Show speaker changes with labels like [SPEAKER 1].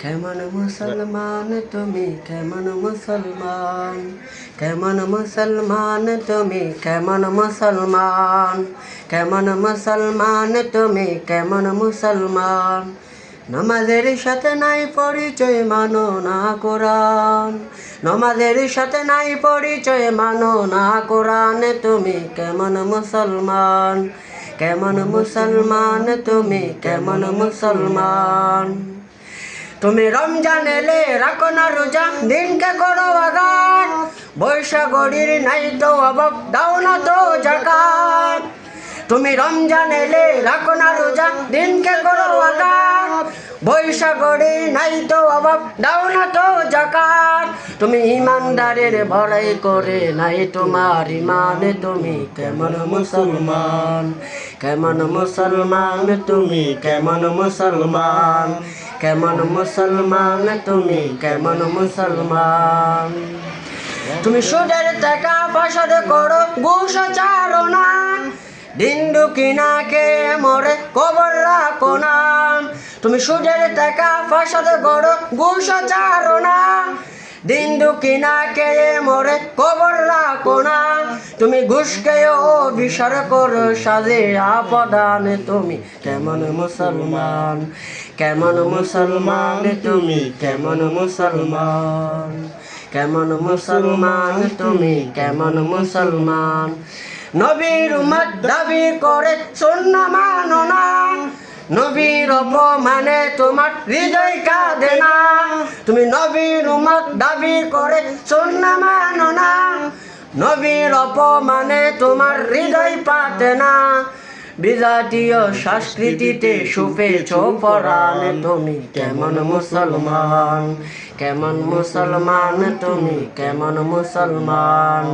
[SPEAKER 1] কেমন মুসলমান তুমি কেমন মুসলমান, কেমন মুসলমান তুমি কেমন মুসলমান, কেমন মুসলমান তুমি কেমন মুসলমান। নামাজের সাথে নাই পরিচয় মানো না কোরআন, নামাজের সাথে নাই পরিচয় মানো না কোরআন। তুমি কেমন মুসলমান, কেমন মুসলমান তুমি কেমন মুসলমান। তুমি রমজান এলে রাখো না রোজা, দিনকে করো আঘাত, বৈশাখীর নাই তো অভাব, দাও না তো যাকাত। তুমি রমজান এলে রাখো না রোজা, দিনকে করো আঘাত, বৈশাখীর নাই তো অভাব, দাও না তো যাকাত। তুমি ইমানদারের বড়াই করে নাই তোমার ইমানে। তুমি কেমন মুসলমান, কেমন মুসলমান তুমি কেমন মুসলমান, কেমন মুসলমান তুমি কেমন মুসলমান। তুমি সুদের টাকা পয়সা করো ঘুষ চারো না, দিন দুঃখিনা কে মরে কবর রাখো না। তুমি সুদের টাকা পয়সা করো ঘুষ চারো না, দিন দুঃখিনা কে মরে কবর রাখো না। তুমি ঘুষ খেয়েও বিচার করো সাজে আপদান। তুমি কেমন মুসলমান, কেমন মুসলমান তুমি কেমন মুসলমান, কেমন মুসলমান তুমি কেমন মুসলমান। নবীর উম্মত দাবি করে সুন্নাহ মানো না, নবীর অপমানে তোমার হৃদয় কাঁদে না। তুমি নবীর উম্মত দাবি করে সুন্নাহ মানো না, নবীর অপমানে তোমার হৃদয় পাতে না। বিজাতীয় সংস্কৃতিতে সুপেছ পরাণ। তুমি কেমন মুসলমান, কেমন মুসলমান তুমি কেমন মুসলমান।